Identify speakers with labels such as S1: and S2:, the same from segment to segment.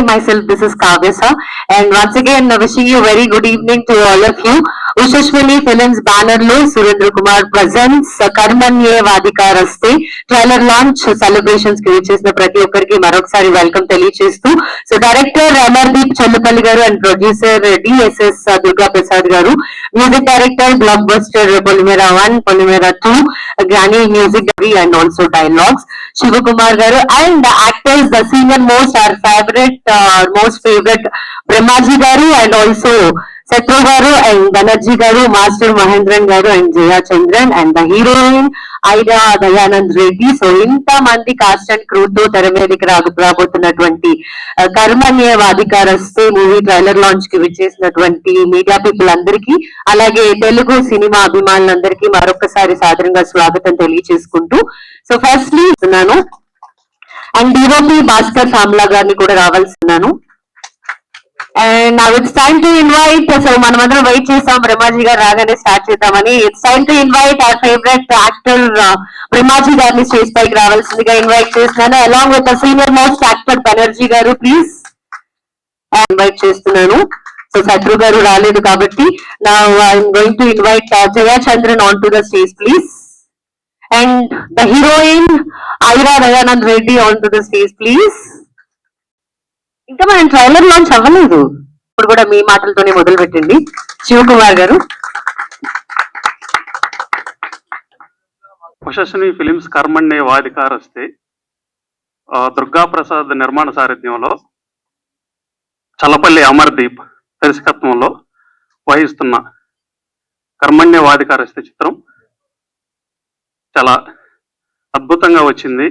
S1: Myself, this is Kavya, and once again wishing you very good evening to all of you. Ushashwini Films banner lo Surendra Kumar presents Karmanye Vadikaraste trailer launch celebrations కి వచ్చేసిన ప్రతి ఒక్కరికి మరొకసారి welcome తెలియజేస్తూ so director Amardeep Challupalli garu and producer DSS Durga Prasad garu, music director blockbuster Polimera 1, Polimera 2, గ్రానీ music and also dialogues Shivakumar garu and actors the senior most or most favourite Brahmaji garu and also శత్రు గారు and Banerjee గారు, master Mahendran garu and Jaya Chandran and the heroine Aira Dayanand Reddy. So ఇంత మంది cost and crew తో తెర మీదకి రాబోతున్నటువంటి కర్మణ్యవాధికారస్తే మూవీ ట్రైలర్ లాంచ్ కి విచ్చేసినటువంటి మీడియా పీపుల్ అందరికీ, అలాగే తెలుగు సినిమా అభిమానులందరికీ మరొకసారి సాదరంగా స్వాగతం తెలియజేసుకుంటూ సో ఫస్ట్లీ ఉన్నాను అండ్ డిఓపి భాస్కర్ సామ్లా గారిని కూడా రావాల్సిన్నాను. And now it's time to invite, so మనమందరం వెయిట్ చేస్తాం బ్రహ్మాజీ గారు రాగానే స్టార్ట్ చేద్దామని. It's time to invite our favourite actor Brahmaji గారిని స్టేజ్ పైకి రావాల్సిందిగా ఇన్వైట్ చేస్తున్నాను. Along with senior most actor Banerjee garu please invite చేస్తున్నాను. సో శత్రు గారు రాలేదు కాబట్టి now I'm going to invite Jaya Chandran on to the stage please, and the heroine Aira Dayanand Reddy on to the stage please. ఇంకా మనం ట్రైలర్ లాంచ్ అవ్వలేదు, ఇప్పుడు కూడా మీ మాటలతోనే మొదలు పెట్టండి. శివకుమార్ గారు.
S2: ఉషశ్విని ఫిలిమ్స్ కర్మణ్యే వాధికారస్తే దుర్గా ప్రసాద్ నిర్మాణ సారథ్యంలో చల్లపల్లి అమర్దీప్ దర్శకత్వంలో వహిస్తున్న కర్మణ్య వాధికారస్తే చిత్రం చాలా అద్భుతంగా వచ్చింది.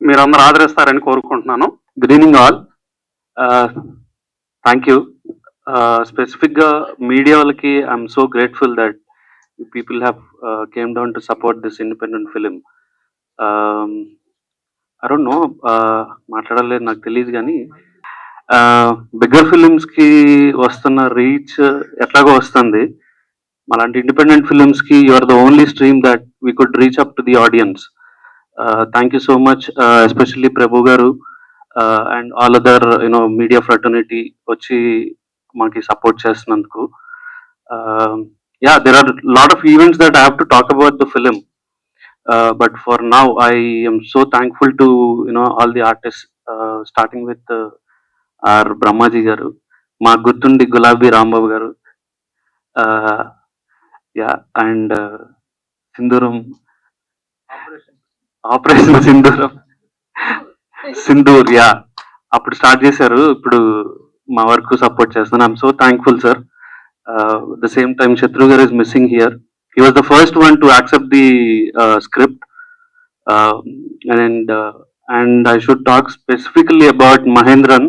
S2: మీరందరూ ఆదరిస్తారని కోరుకుంటున్నాను.
S3: Good evening all. Thank you. Specifically, media వాళ్ళకి I'm so grateful that people have came down to support this independent film. I don't know, మాట్లాడలేదు నాకు తెలియదు కానీ బిగ్గర్ ఫిలిమ్స్కి వస్తున్న రీచ్ ఎట్లాగో వస్తుంది. అలాంటి ఇండిపెండెంట్ ఫిలిమ్స్కి you are the only stream that we could reach up to the audience. Thank you so much, especially Prabhu garu and all other media fraternity వచ్చి మనకి సపోర్ట్ చేస్తున్నందుకు. there are a lot of events that I have to talk about the film, but for now I am so thankful to all the artists, starting with our Brahmaji గారు, మా గుర్తుండి గులాబీ రాంబాబు గారు, and Sindhooram operation Sindoor అప్పుడు start చేశారు, ఇప్పుడు మా work support చేస్తాను. I'm so thankful sir. The same time శత్రు గారు is missing here. He was the first one to accept the script, and I should talk specifically about Mahendran.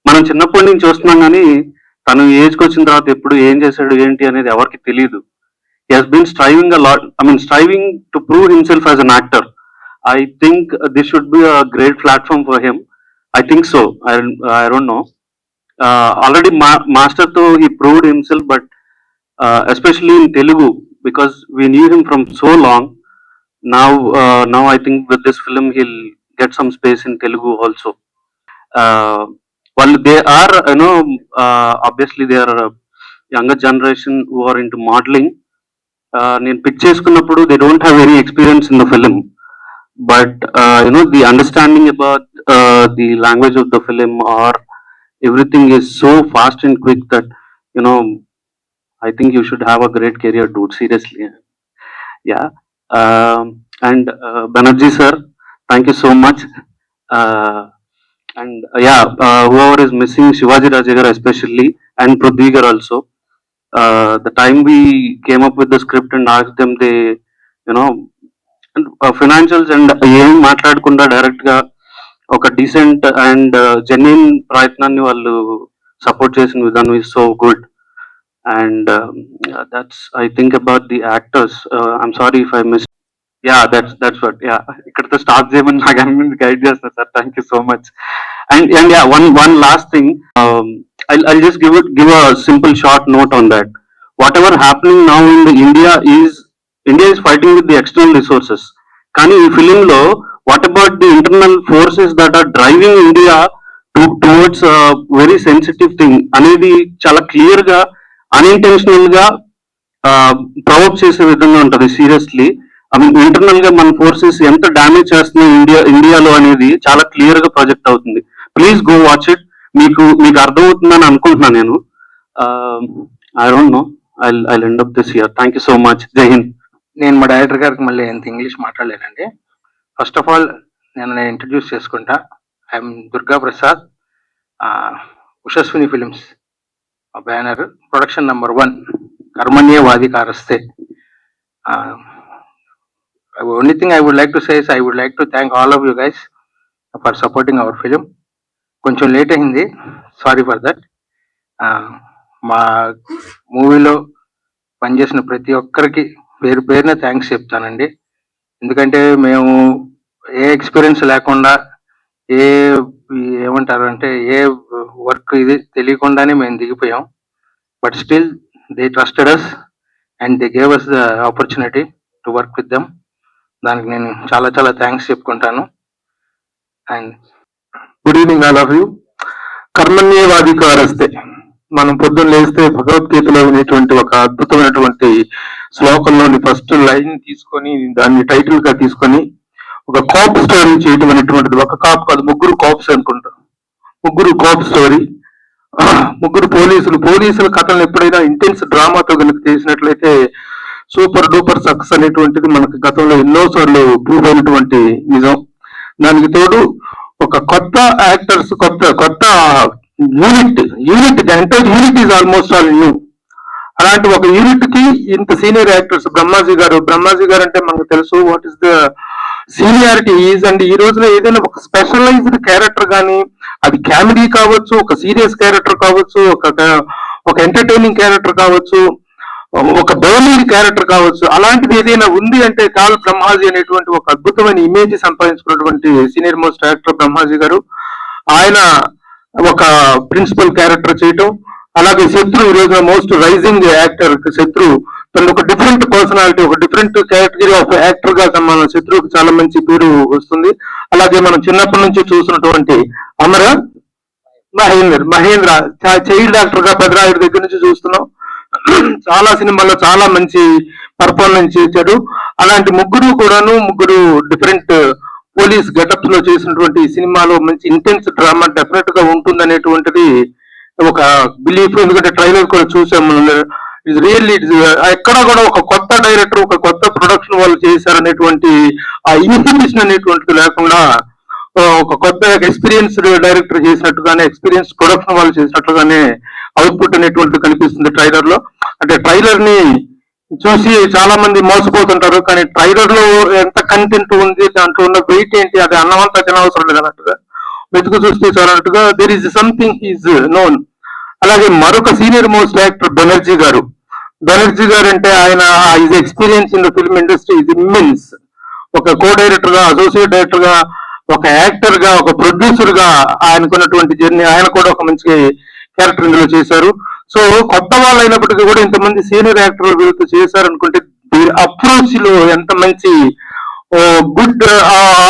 S3: మనం చిన్నప్పటి నుంచి చూస్తున్నాం కానీ తను ఏజ్కి వచ్చిన తర్వాత ఎప్పుడు ఏం చేశాడు ఏంటి అనేది ఎవరికి తెలియదు. He has been striving a lot, striving to prove himself as an actor. I think this should be a great platform for him. I think so. I don't know. Already master though he proved himself, but especially in Telugu, because we knew him from so long. Now I think with this film he'll get some space in Telugu also. Well, they are obviously they are a younger generation who are into modeling. నేను pick చేసుకున్నప్పుడు they don't have any experience in the film. But the understanding about the language of the film or everything is so fast and quick that I think you should have a great career, dude, seriously. And Banerjee sir, thank you so much. And whoever is missing, Shivaji Rajagar especially, and Prithvi gar also. The time we came up with the script and asked them, they financials and ఏం మాట్లాడకుండా direct గా ఒక decent and genuine ప్రయత్నాన్ని వాళ్ళు support చేసిన విధానం is so good. And that's I think about the actors. I'm sorry if I miss. that's what. ఇక్కడతో start చేయమని నాకు అనిపించి గైడ్ చేస్తున్నారు sir. Thank you so much. And one last thing, I'll just give a simple short note on that. Whatever happening now in the India is fighting with the external resources. కానీ ఈ film లో what about the internal forces that are driving India towards very sensitive thing అనేది చాలా clear గా unintentional గా provoke చేసే విధంగా ఉంటది. సీరియస్లీ ఐ మీన్ ఇంటర్నల్ గా మన ఫోర్సెస్ ఎంత డ్యామేజ్ చేస్తున్నాయి ఇండియాలో అనేది చాలా క్లియర్ గా ప్రొజెక్ట్ అవుతుంది. Please go watch it. మీకు అర్థమవుతుందని అనుకుంటున్నాను నేను. I don't know, I end up this year. Thank you so much. Jai Hind.
S4: నేను మా డైరెక్టర్ గారికి మళ్ళీ ఎంత ఇంగ్లీష్ మాట్లాడలేనండి. ఫస్ట్ ఆఫ్ ఆల్ నేను ఇంట్రడ్యూస్ చేసుకుంటా. I'm Durga Prasad, Ushaswini films banner, production number 1 Karmanye Vadhikaraste. Only thing I would like to say is I would like to thank all of you guys for supporting hour film. కొంచెం late అయింది, sorry for that. మా మూవీలో పనిచేసిన ప్రతి ఒక్కరికి పేరు పేరున థ్యాంక్స్ చెప్తానండి. ఎందుకంటే మేము ఏ ఎక్స్పీరియన్స్ లేకుండా ఏమంటారు అంటే ఏ వర్క్ ఇది తెలియకుండానే మేము దిగిపోయాం. But still they trusted us and they gave us the opportunity to work with them. దానికి నేను చాలా చాలా థ్యాంక్స్ చెప్పుకుంటాను. And
S5: good evening all of you. Karmanyevadhikaraste, మనం పొద్దున్న లేస్తే భగవద్గీతలో వినేటువంటి ఒక అద్భుతమైనటువంటి శ్లోకంలోని ఫస్ట్ లైన్ తీసుకొని దాన్ని టైటిల్ గా తీసుకొని ఒక కాప్ స్టోరీ చేయడం అనేటువంటిది. ఒక కాప్ కాదు, ముగ్గురు కాప్స్ అనుకుంటారు. ముగ్గురు కాప్ స్టోరీ, ముగ్గురు పోలీసుల కథలను ఎప్పుడైనా ఇంటెన్స్ డ్రామాతో కనుక చేసినట్లయితే సూపర్ డూపర్ సక్సెస్ అనేటువంటిది మనకు గతంలో ఎన్నోసార్లు ప్రూవ్ అయినటువంటి నిజం. దానికి తోడు ఒక కొత్త యాక్టర్స్, కొత్త unit the entire unit is almost all new. అలాంటి ఒక యూనిట్ కి ఇంత సీనియర్ యాక్టర్స్, బ్రహ్మాజీ గారు అంటే మనకు తెలుసు what is the seniority is. And ఈ రోజున ఏదైనా ఒక స్పెషలైజ్డ్ క్యారెక్టర్ కానీ, అది కామెడీ కావచ్చు, ఒక సీరియస్ క్యారెక్టర్ కావచ్చు, ఒక ఎంటర్టైనింగ్ క్యారెక్టర్ కావచ్చు, ఒక బర్నింగ్ క్యారెక్టర్ కావచ్చు, అలాంటిది ఏదైనా ఉంది అంటే కాల్ బ్రహ్మాజీ అనేటువంటి ఒక అద్భుతమైన ఇమేజ్ సంపాదించుకున్నటువంటి సీనియర్ మోస్ట్ యాక్టర్ బ్రహ్మాజీ గారు. ఆయన ఒక ప్రిన్సిపల్ క్యారెక్టర్ చేయటం, అలాగే శత్రు ఈ రోజున మోస్ట్ రైజింగ్ యాక్టర్ శత్రు, తను ఒక డిఫరెంట్ పర్సనాలిటీ, ఒక డిఫరెంట్ కేటగిరీ ఆఫ్ యాక్టర్ గా మన శత్రువుకి చాలా మంచి పేరు వస్తుంది. అలాగే మనం చిన్నప్పటి నుంచి చూసినటువంటి అమర మహేంద్ర చైల్డ్ యాక్టర్ గా పెదరాయుడు దగ్గర నుంచి చూస్తున్నాం. చాలా సినిమాల్లో చాలా మంచి పర్ఫార్మెన్స్ చేశాడు. అలాంటి ముగ్గురు డిఫరెంట్ పోలీస్ గెటప్స్ లో చేసినటువంటి సినిమాలో మంచి ఇంటెన్స్ డ్రామా డెఫినెట్ గా ఉంటుంది అనేటువంటిది ఒక బిలీఫ్. ఎందుకంటే ట్రైలర్ కూడా చూసాము. ఇట్స్ రియల్లీ ఎక్కడ కూడా ఒక కొత్త డైరెక్టర్, ఒక కొత్త ప్రొడక్షన్ వాళ్ళు చేశారనేటువంటి ఆ ఇన్ఫర్మేషన్ అనేటువంటిది లేకుండా ఒక కొత్త ఎక్స్పీరియన్స్డ్ డైరెక్టర్ చేసినట్టుగానే, ఎక్స్పీరియన్స్ ప్రొడక్షన్ వాళ్ళు చేసినట్టుగానే అవుట్పుట్ అనేటువంటిది కనిపిస్తుంది ట్రైలర్ లో. అంటే ట్రైలర్ ని చూసి చాలా మంది మోసపోతుంటారు, కానీ ట్రైలర్ లో ఎంత కంటెంట్ ఉంది, దాంట్లో ఉన్న వెయిట్ ఏంటి, అది అన్నమంతా తినవసరం లేదు అన్నట్టుగా, వెతుకు చూస్తే చాలన్నట్టుగా there is something is known. అలాగే మరొక సీనియర్ మోస్ట్ యాక్టర్ బెనర్జీ గారు అంటే ఆయన is experience in the film industry is immense. ఒక కో డైరెక్టర్ గా, అసోసియేట్ డైరెక్టర్ గా, ఒక యాక్టర్ గా, ఒక ప్రొడ్యూసర్ గా ఆయనకున్నటువంటి జర్నీ, ఆయన కూడా ఒక మంచి క్యారెక్టర్ ఇందులో చేశారు. సో కొత్త వాళ్ళు అయినప్పటికీ కూడా ఇంతమంది సీనియర్ యాక్టర్లు వీళ్ళతో చేశారనుకుంటే అప్రోచ్ లో ఎంత మంచి గుడ్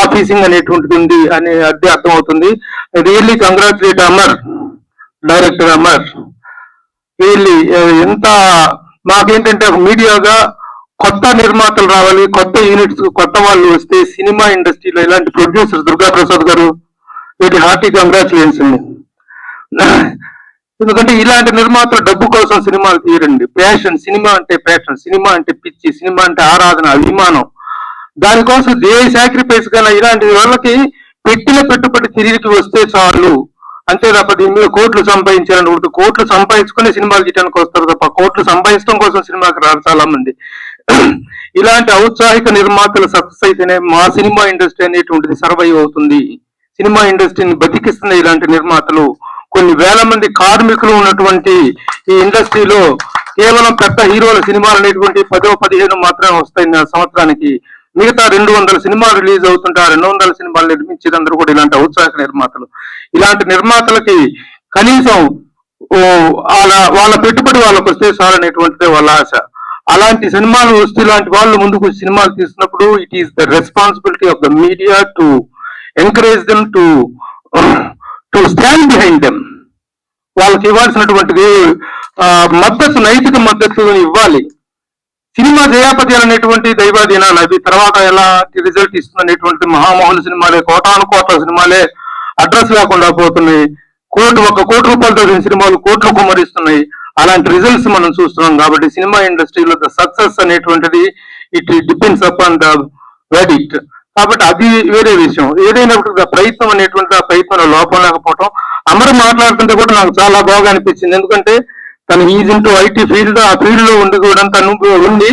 S5: ఆఫీసింగ్ అనేటువంటిది ఉంది అని అది అర్థమవుతుంది. Really congratulate Amar, director Amar. Really ఎంత మాకేంటంటే ఒక మీడియాగా కొత్త నిర్మాతలు రావాలి, కొత్త యూనిట్స్, కొత్త వాళ్ళు వస్తే సినిమా ఇండస్ట్రీలో ఇలాంటి ప్రొడ్యూసర్ దుర్గా ప్రసాద్ గారు వీటి హార్టీ కంగ్రాచులేషన్స్ అండి. ఎందుకంటే ఇలాంటి నిర్మాతలు డబ్బు కోసం సినిమాలు తీయరండి. ప్యాషన్, సినిమా అంటే ప్యాషన్, సినిమా అంటే పిచ్చి, సినిమా అంటే ఆరాధన, అభిమానం. దానికోసం ఏ సాక్రిఫైస్ కన్నా ఇలాంటి వాళ్ళకి పెట్టిన పెట్టుబడి తిరిగి వస్తే చాలు, అంతే తప్ప దీని మీద కోట్లు సంపాదించాలని ఉంటుంది. కోట్లు సంపాదించుకుని సినిమాలు తీయడానికి వస్తారు తప్ప కోట్లు సంపాదించడం కోసం సినిమాకి రారు చాలా మంది. ఇలాంటి ఔత్సాహిక నిర్మాతలు సక్సెస్ అయితేనే మా సినిమా ఇండస్ట్రీ అనేటువంటిది సర్వైవ్ అవుతుంది. సినిమా ఇండస్ట్రీని బతికిస్తున్న ఇలాంటి నిర్మాతలు, కొన్ని వేల మంది కార్మికులు ఉన్నటువంటి ఈ ఇండస్ట్రీలో కేవలం పెద్ద హీరోల సినిమాలు అనేటువంటి 10-15 మాత్రమే వస్తాయి సంవత్సరానికి. మిగతా 200 సినిమాలు రిలీజ్ అవుతుంటే ఆ 200 సినిమాలు నిర్మించేదందరూ కూడా ఇలాంటి ఔత్సాహిక నిర్మాతలు. ఇలాంటి నిర్మాతలకి కనీసం వాళ్ళ పెట్టుబడి వాళ్ళకు వస్తే చాలనేటువంటిదే వాళ్ళ ఆశ. అలాంటి సినిమాలు వస్తే ఇలాంటి వాళ్ళు ముందుకు సినిమాలు తీసినప్పుడు it is the responsibility of the media to encourage them to stand behind them. వాళ్ళకి ఇవ్వాల్సినటువంటిది మద్దతు, నైతిక మద్దతు ఇవ్వాలి. సినిమా జయాపతి అనేటువంటి దైవాధీనాలు, అవి తర్వాత ఎలా రిజల్ట్ ఇస్తుంది అనేటువంటి మహామోహన్ సినిమాలే, కోటాను కోట్ల సినిమాలే అడ్రస్ లేకుండా పోతున్నాయి. 1 కోటి రూపాయలతో సినిమాలు కోట్లు కుమ్మరిస్తున్నాయి. అలాంటి రిజల్ట్స్ మనం చూస్తున్నాం. కాబట్టి సినిమా ఇండస్ట్రీలో ద సక్సెస్ అనేటువంటిది it depends upon the verdict. కాబట్టి అది వేరే విషయం. ఏదైనప్పుడు ప్రయత్నం అనేటువంటి ఆ ప్రయత్నంలో లోపం లేకపోవటం. అమర్ మాట్లాడుతుంటే కూడా నాకు చాలా బాగా అనిపించింది. ఎందుకంటే తను ఈజ్ ఇంటూ ఐటీ ఫీల్డ్, ఆ ఫీల్డ్ లో ఉండి కూడా తనకున్నటువంటి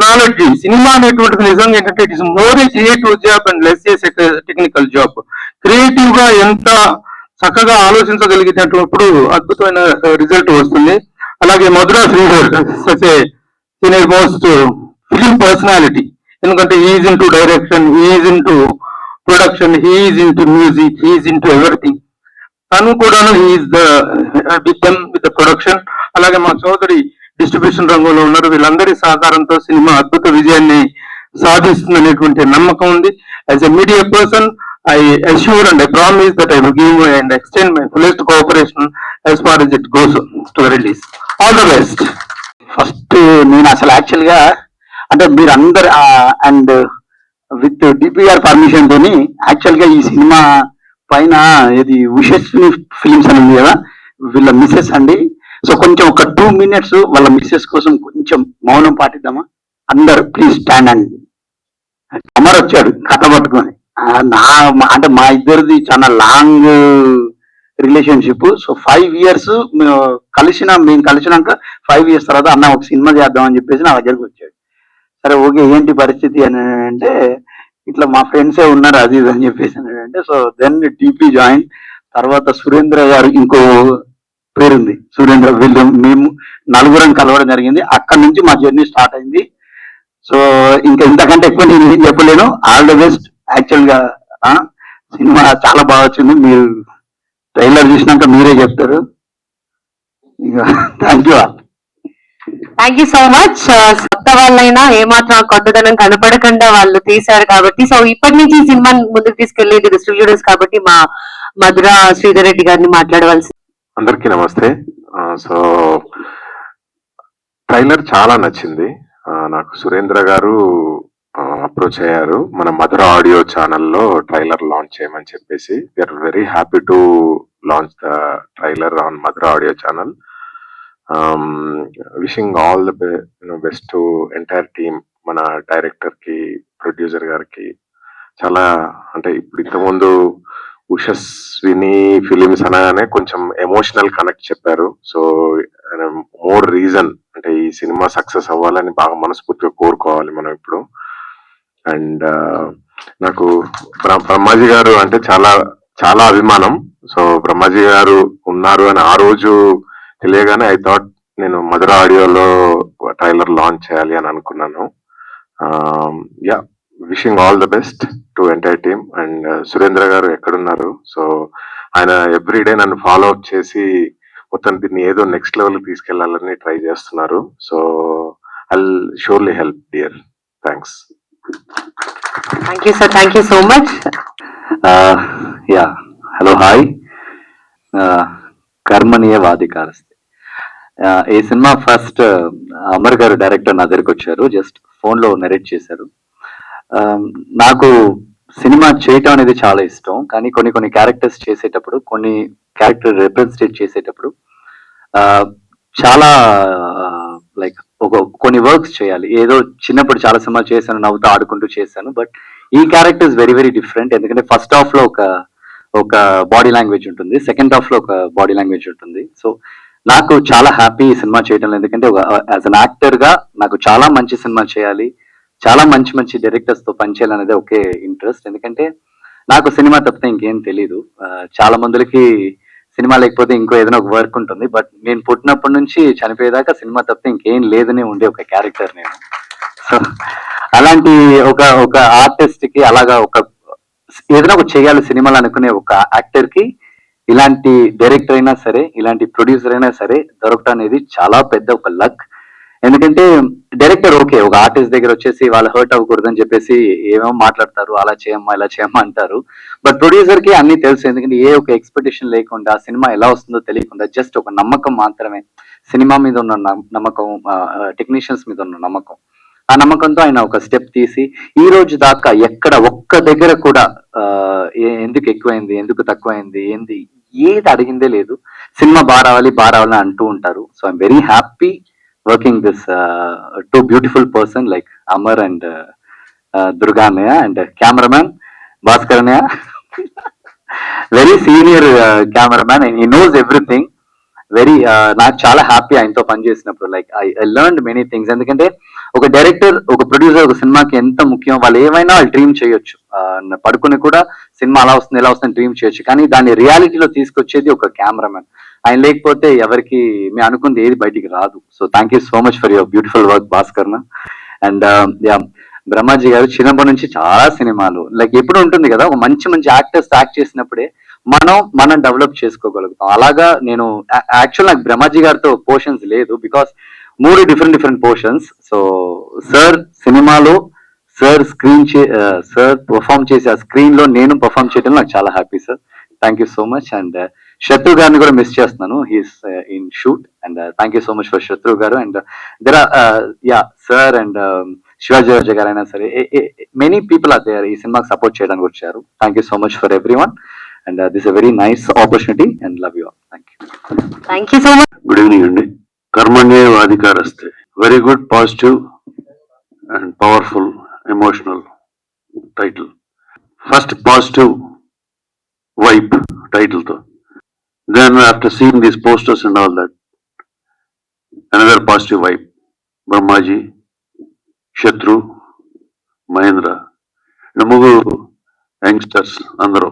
S5: నాలెడ్జ్, సినిమా అనేటువంటిది నిజంగా ఏంటంటే it is more a creative job and less a technical job. Creative గా ఎంత చక్కగా ఆలోచించగలిగినప్పుడు అద్భుతమైన రిజల్ట్ వస్తుంది. అలాగే Madhura Sridhar such a senior most film personality. ఎందుకంటే is into direction, is into production, is into music, is into everything. తను కూడాను is the with the production. అలాగే మా చౌదరి డిస్ట్రిబ్యూషన్ రంగంలో ఉన్నారు. వీళ్ళందరి సహకారంతో సినిమా అద్భుత విజయాన్ని సాధిస్తుందనేటువంటి నమ్మకం ఉంది. As a media person I assure and I promise that I will give and extend my fullest cooperation as far as it goes to the release. All the best.
S6: First నేను అసలు actual గా అంటే మీరు అందరు and with DPR permission తోని actual గా ఈ cinema పైన ఇది ఉషస్విని ఫిలిమ్స్ అని ఉంది కదా, వీళ్ళ మిస్సెస్ అండి. సో కొంచెం ఒక 2 minutes వాళ్ళ మిస్సెస్ కోసం కొంచెం మౌనం పాటిద్దామా అందరు? ప్లీజ్ స్టాండ్ అండి. అమర్ వచ్చాడు కథ పట్టుకొని. అంటే మా ఇద్దరిది చాలా లాంగ్ రిలేషన్షిప్. సో 5 years మేము కలిసినాక 5 years తర్వాత అన్న ఒక సినిమా చేద్దామని చెప్పేసి నా దగ్గరికి వచ్చాడు. సరే ఓకే ఏంటి పరిస్థితి అని అంటే ఇట్లా మా ఫ్రెండ్సే ఉన్నారు అది ఇది అని చెప్పేసి అంటే సో దెన్ టీపీ జాయిన్. తర్వాత సురేంద్ర గారు ఇంకో పేరుంది సురేంద్ర, వీళ్ళు మేము 4 కలవడం జరిగింది. అక్కడి నుంచి మా జర్నీ స్టార్ట్ అయింది. సో ఇంకా ఇంతకంటే ఎక్కువ నేను ఏం చెప్పలేను. All the best. యాక్చువల్ గా సినిమా చాలా బాగా వచ్చింది. మీరు ట్రైలర్ చూసినాక మీరే చెప్తారు. Thank you.
S1: Thank you so much. కొత్త వాళ్ళైనా ఏమాత్రం కొత్తదనం కనపడకుండా వాళ్ళు తీశారు కాబట్టి, సో ఇప్పటి నుంచి ఈ సినిమా ముందుకు తీసుకెళ్లేది డిస్ట్రిబ్యూటర్స్ కాబట్టి మా మధురా శ్రీధర్ రెడ్డి గారిని మాట్లాడవలసి.
S7: అందరికీ నమస్తే. సో ట్రైలర్ చాలా నచ్చింది నాకు. సురేంద్ర గారు అప్రోచ్ అయ్యారు మన మధుర ఆడియో ఛానల్లో ట్రైలర్ లాంచ్ చేయమని చెప్పేసి. We are very happy to launch the trailer on Madhura audio channel. Wishing all the best to entire team. మన డైరెక్టర్ కి, ప్రొడ్యూసర్ గారికి చాలా అంటే ఇప్పుడు ఇంతకుముందు ఉషస్విని ఫిలిమ్స్ అనగానే కొంచెం ఎమోషనల్ కనెక్ట్ చెప్పారు. సో మోర్ రీజన్ అంటే ఈ సినిమా సక్సెస్ అవ్వాలని బాగా మనస్ఫూర్తిగా కోరుకోవాలి మనం ఇప్పుడు. అండ్ నాకు బ్రహ్మాజీ గారు అంటే చాలా చాలా అభిమానం. సో బ్రహ్మాజీ గారు ఉన్నారు అని ఆ రోజు తెలియగానే ఐ థాట్ నేను మధుర ఆడియోలో ట్రైలర్ లాంచ్ చేయాలి అని అనుకున్నాను. Yeah, wishing all the best to entire team. And Surendra గారు ఎక్కడున్నారు? సో ఆయన ఎవ్రీడే నన్ను ఫాలో అప్ చేసి మొత్తం దీన్ని ఏదో నెక్స్ట్ లెవెల్ తీసుకెళ్లాలని ట్రై చేస్తున్నారు. So I will surely help dear. Thanks.
S1: Thank you sir. Thank you so much.
S6: Ya, hello, hi. Karmanyevadhikaraste. ఈ సినిమా ఫస్ట్ అమర్ గారు డైరెక్టర్ నా దగ్గరికి వచ్చారు. జస్ట్ ఫోన్ లో నెరేట్ చేశారు. నాకు సినిమా చేయటం అనేది చాలా ఇష్టం. కానీ కొన్ని క్యారెక్టర్స్ చేసేటప్పుడు, కొన్ని క్యారెక్టర్ రిప్రజెంటేట్ చేసేటప్పుడు చాలా లైక్ కొన్ని వర్క్స్ చేయాలి. ఏదో చిన్నప్పుడు చాలా సినిమా చేశాను, నవ్వుతూ ఆడుకుంటూ చేశాను. బట్ ఈ character is very very different. ఎందుకంటే ఫస్ట్ హాఫ్ లో ఒక బాడీ లాంగ్వేజ్ ఉంటుంది, సెకండ్ హాఫ్ లో ఒక బాడీ లాంగ్వేజ్ ఉంటుంది. సో నాకు చాలా హ్యాపీ ఈ సినిమా చేయడం. ఎందుకంటే యాజ్ అన్ యాక్టర్ గా నాకు చాలా మంచి సినిమా చేయాలి, చాలా మంచి మంచి డైరెక్టర్స్ తో పనిచేయాలనేది ఒకే ఇంట్రెస్ట్. ఎందుకంటే నాకు సినిమా తప్పితే ఇంకేం తెలీదు. చాలా మందికి సినిమా లేకపోతే ఇంకో ఏదైనా ఒక వర్క్ ఉంటుంది. బట్ నేను పుట్టినప్పటి నుంచి చనిపోయేదాకా సినిమా తప్పితే ఇంకేం లేదని ఉండే ఒక క్యారెక్టర్ నేను. సో అలాంటి ఒక ఆర్టిస్ట్ కి అలాగా ఏదైనా ఒక చేయాలి సినిమాలు అనుకునే ఒక యాక్టర్ కి ఇలాంటి డైరెక్టర్ అయినా సరే, ఇలాంటి ప్రొడ్యూసర్ అయినా సరే దొరకటం అనేది చాలా పెద్ద ఒక లక్. ఎందుకంటే డైరెక్టర్ ఓకే, ఒక ఆర్టిస్ట్ దగ్గర వచ్చేసి వాళ్ళు హర్ట్ అవ్వకూడదు అని చెప్పేసి ఏమేమో మాట్లాడతారు, అలా చేయమ్మా ఇలా చేయమ్మా అంటారు. బట్ ప్రొడ్యూసర్ కి అన్ని తెలుసు, ఎందుకంటే ఏ ఒక ఎక్స్పెక్టేషన్ లేకుండా సినిమా ఎలా వస్తుందో తెలియకుండా జస్ట్ ఒక నమ్మకం మాత్రమే, సినిమా మీద ఉన్న నమ్మకం, టెక్నీషియన్స్ మీద ఉన్న నమ్మకం, ఆ నమ్మకంతో ఆయన ఒక స్టెప్ తీసి ఈ రోజు దాకా ఎక్కడ ఒక్క దగ్గర కూడా ఎందుకు ఎక్కువైంది, ఎందుకు తక్కువైంది, ఏది అడిగిందే లేదు. సినిమా బాగా రావాలని అంటూ ఉంటారు. So I'm very happy working this too beautiful person like Amar and Durga అన్నయ్య అండ్ కెమెరామ్యాన్ భాస్కర్ అన్నయ్య, very senior cameraman and he knows everything. Very నాకు చాలా హ్యాపీ ఆయనతో పనిచేసినప్పుడు. Like I learned many things. ఎందుకంటే ఒక డైరెక్టర్, ఒక ప్రొడ్యూసర్ ఒక సినిమాకి ఎంత ముఖ్యం. వాళ్ళు ఏమైనా వాళ్ళు డ్రీమ్ చేయొచ్చు, పడుకుని కూడా సినిమా అలా వస్తుంది ఎలా వస్తుంది డ్రీమ్ చేయొచ్చు, కానీ దాన్ని రియాలిటీలో తీసుకొచ్చేది ఒక కెమెరామెన్. ఆయన లేకపోతే ఎవరికి మేము అనుకుంది ఏది బయటికి రాదు. So thank you so much for your beautiful work భాస్కర్న. అండ్ బ్రహ్మాజీ గారు చిన్నప్పటి నుంచి చాలా సినిమాలు, లైక్ ఎప్పుడు ఉంటుంది కదా, ఒక మంచి మంచి యాక్టర్స్ యాక్ట్ చేసినప్పుడే మనం డెవలప్ చేసుకోగలుగుతాం. అలాగా నేను యాక్చువల్ నాకు బ్రహ్మాజీ గారితో పోర్షన్స్ లేదు, because 3 different portions. So sir సినిమాలో సార్ సార్ పర్ఫామ్ చేసి ఆ స్క్రీన్ లో నేను పర్ఫామ్ చేయడం నాకు చాలా happy sir. Thank you so much. And Shatru గారిని కూడా మిస్ చేస్తున్నాను, he's in shoot. And thank you so much for Shatru గారు. And there ya sir and Shivaji Raja గారు అయినా సరే, మెనీ పీపుల్ ఆర్ దేర్ ఈ సినిమాకి సపోర్ట్ చేయడానికి వచ్చారు. Thank you so much for every one. And this is a very nice opportunity and love you all. Thank you.
S1: Thank you so much.
S3: Good evening అండి. Karmanyevadhikaraste, very good, positive and powerful emotional title. First positive vibe title తో, then after seeing these posters and all that, another positive vibe. Brahmaji, Shatru, Mahendra, ముగ్గురు youngsters, అందరూ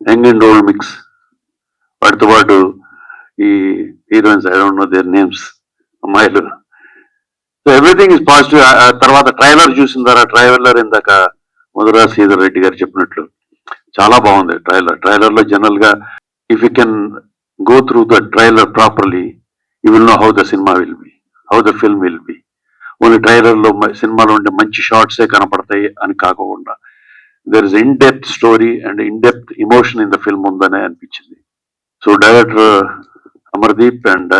S3: young and old mix. వాటితో పాటు ఈ heroines, I don't know their names, అమ్మాయిలు. So everything is positive. తర్వాత trailer చూసిన తర్వాత, ట్రైలర్ ఇందాక మధురా శ్రీధర్ రెడ్డి గారు చెప్పినట్లు చాలా బాగుంది ట్రైలర్ లో జనరల్ గా if you can go through the trailer properly, you will know how the cinema will be, how the film will be. Only trailer లో సినిమాలో ఉండే మంచి షార్ట్సే కనపడతాయి అని కాకుండా, there is in-depth story and in-depth emotion in the film ఉందనే అనిపించింది. So director Amardeep and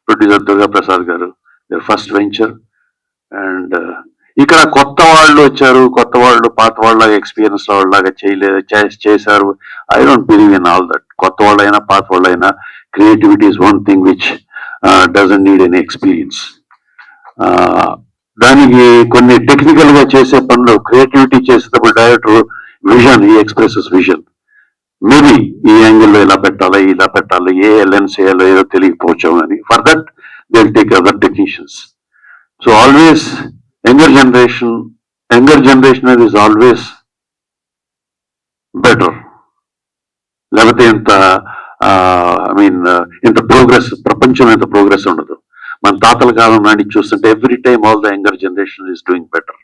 S3: producer Durga Prasad గారు, their first venture. అండ్ ఇక్కడ కొత్త వాళ్ళు వచ్చారు, కొత్త వాళ్ళు పాత వాళ్ళ ఎక్స్పీరియన్స్ వాళ్ళలాగా చేశారు. I don't believe in all that. కొత్త వాళ్ళైనా పాత వాళ్ళైనా, creativity is one thing which doesn't need any experience. దానికి కొన్ని టెక్నికల్ గా చేసే పనులు, క్రియేటివిటీ చేసేటప్పుడు డైరెక్టర్ విజన్, ఈ ఎక్స్ప్రెసెస్ విజన్. మేబీ ఈ యాంగిల్లో ఇలా పెట్టాలి, ఏ లెన్స్ వేయాలో ఏదో తెలియకపోవచ్చు అని. For that they will take other technicians. So always younger generation is always better. లేకపోతే ఇంత ప్రోగ్రెస్, ప్రపంచం ఎంత ప్రోగ్రెస్ ఉండదు. మన తాతల కాలం నాటి చూస్తుంటే every time all the younger generation is doing better.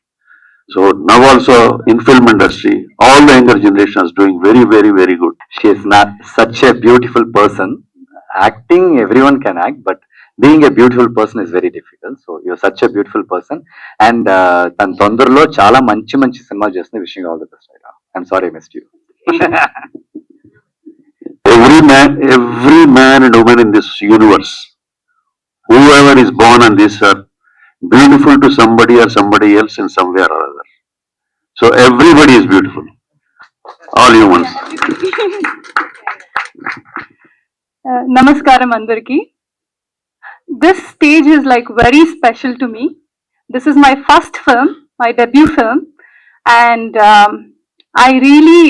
S3: So now also in film industry all the younger generation is doing very, very, very good.
S6: She is not such a beautiful person. Acting, everyone can act, but being a beautiful person is very difficult. So you're such a beautiful person. And tan tondorlo chala manchi cinema chestuni. Wishing you all the best. I'm sorry I missed you.
S3: Every man and woman in this universe, whoever is born on this earth, beautiful to somebody or somebody else in some way or other. So everybody is beautiful, all humans.
S8: Namaskaram andarki. This stage is like very special to me. This is my first film, my debut film, and I really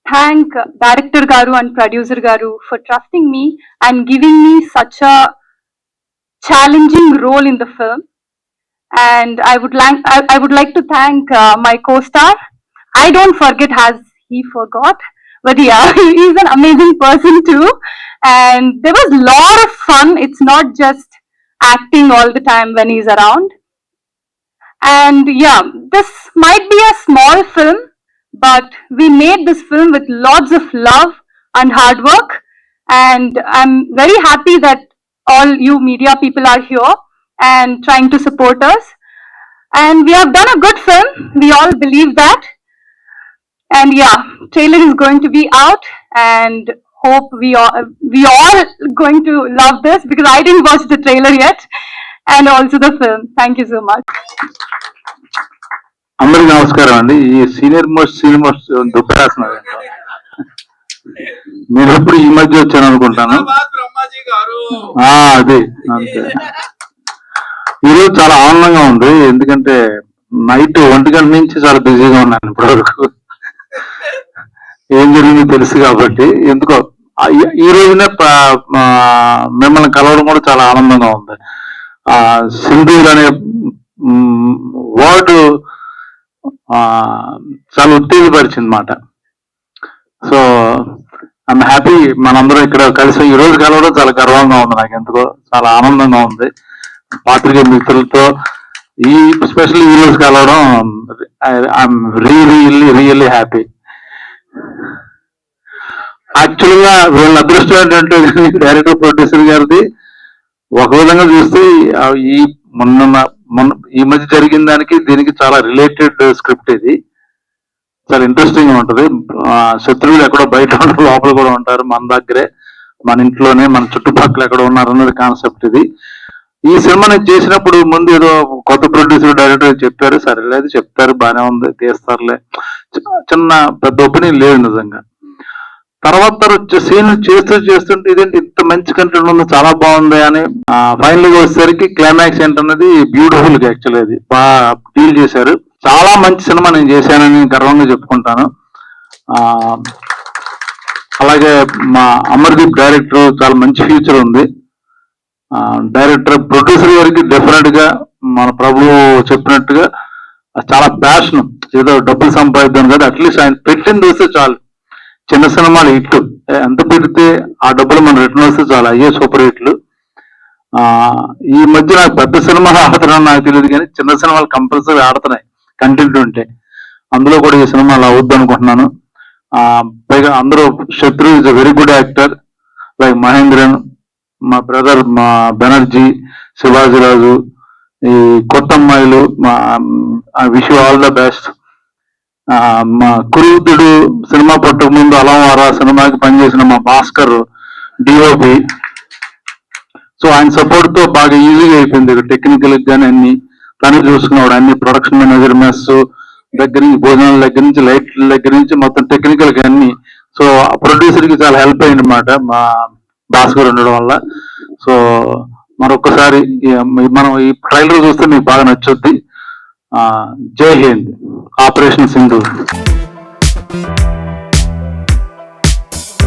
S8: thank director garu and producer garu for trusting me and giving me such a challenging role in the film. And I would like to thank my co-star. I don't forget as he forgot, but yeah, he's an amazing person too. And there was a lot of fun. It's not just acting all the time when he's around. And yeah, this might be a small film, but we made this film with lots of love and hard work. And I'm very happy that all you media people are here. and trying to support us. And we have done a good film. We all believe that. And yeah, trailer is going to be out, and hope we all going to love this, because I didn't watch the trailer yet, and also the film. Thank you so much.
S5: అందరికి నమస్కారం అండి. ఈ senior most దుబ్బరాస్తున్నారు. నేను ఎప్పుడు ఈ మధ్య వచ్చాను అనుకుంటాను. అదే అంతే. ఈరోజు చాలా ఆనందంగా ఉంది, ఎందుకంటే నైట్ 1 గంట నుంచి చాలా బిజీగా ఉన్నాను ఇప్పటి వరకు. ఏం జరిగిందో తెలుసు కాబట్టి ఎందుకో ఈ రోజునే మిమ్మల్ని కలవడం కూడా చాలా ఆనందంగా ఉంది. సింధూర్ అనే వర్డ్ చాలా ఉత్తేజపరిచింది మాట. సో ఐఎమ్ హ్యాపీ మనందరం ఇక్కడ కలిసి ఈ రోజు కలవడం చాలా గర్వంగా ఉంది. నాకు ఎందుకో చాలా ఆనందంగా ఉంది. పాత్రికేయ మిత్రులతో ఈ స్పెషల్ ఈ రోజు కలవడం ఐఎమ్ రియల్లీ హ్యాపీ. యాక్చువల్ గా వీళ్ళ అదృష్టం ఏంటంటే డైరెక్టర్ ప్రొడ్యూసర్ గారిది ఒక విధంగా చూస్తే ఈ మొన్న ఈ మధ్య జరిగిన దానికి దీనికి చాలా రిలేటెడ్ స్క్రిప్ట్. ఇది చాలా ఇంట్రెస్టింగ్ గా ఉంటది. శత్రువులు ఎక్కడో బయట ఉంటారు, లోపల కూడా ఉంటారు, మన దగ్గరే, మన ఇంట్లోనే, మన చుట్టుపక్కల ఎక్కడ ఉన్నారు అన్నది కాన్సెప్ట్ ఇది. ఈ సినిమా నేను చేసినప్పుడు ముందు ఏదో కొత్త ప్రొడ్యూసర్ డైరెక్టర్ చెప్పారు, సరేలేదు చెప్తారు, బాగానే ఉంది, తీస్తారులే, చిన్న పెద్ద ఒపీనియన్ లేదు నిజంగా. తర్వాత సీన్ చేస్తుంటే ఇదేంటి ఇంత మంచి కంటెంట్ ఉంది, చాలా బాగుంది అని ఫైనల్ గా వచ్చేసరికి క్లైమాక్స్ ఏంటన్నది బ్యూటిఫుల్ గా యాక్చువల్ అది బాగా డీల్ చేశారు. చాలా మంచి సినిమా నేను చేశానని గర్వంగా చెప్పుకుంటాను. అలాగే మా అమర్దీప్ డైరెక్టర్ చాలా మంచి ఫ్యూచర్ ఉంది. డైరెక్టర్ ప్రొడ్యూసర్ గారికి డెఫినెట్ గా మన ప్రభు చెప్పినట్టుగా చాలా ప్యాషన్, ఏదో డబ్బులు సంపాదిద్దాం కదా, అట్లీస్ట్ ఆయన పెట్టింది వస్తే చాలు. చిన్న సినిమాలు హిట్లు ఎంత పెడితే ఆ డబ్బులు మన రిటర్న్ వస్తే చాలు, అయ్యే సూపర్ హిట్లు. ఈ మధ్య నాకు పెద్ద సినిమాలు ఆడుతున్నాను నాకు తెలియదు, కానీ చిన్న సినిమాలు కంపల్సరీ ఆడుతున్నాయి కంటెంట్ ఉంటే. అందులో కూడా ఈ సినిమా అలా అవుద్దు అనుకుంటున్నాను. పైగా అందరూ శత్రు is a very good actor, like Mahendran, మా బ్రదర్ మా బెనర్జీ, శివాజీరాజు, ఈ కొత్త అమ్మాయిలు, wish you all the best. మా కురువుతుడు సినిమా పట్టక ముందు అలంవారా సినిమాకి పనిచేసిన మా భాస్కర్ డిఓపి. సో ఆయన సపోర్ట్ తో బాగా ఈజీగా అయిపోయింది. టెక్నికల్ గానీ అన్ని తను చూసుకున్నాడు, అన్ని ప్రొడక్షన్ మేనేజర్, మెస్ దగ్గర నుంచి, భోజనాల దగ్గర నుంచి, లైట్ల దగ్గర నుంచి మొత్తం టెక్నికల్ గా అన్ని. సో ప్రొడ్యూసర్ కి చాలా హెల్ప్ అయింది అన్నమాట మా భాస్కర్ ఉండడం వల్ల. సో మరొకసారి మనం ఈ ట్రైలర్ చూస్తే మీకు బాగా నచ్చుద్ది. జై హింద్, ఆపరేషన్ సింధూర్.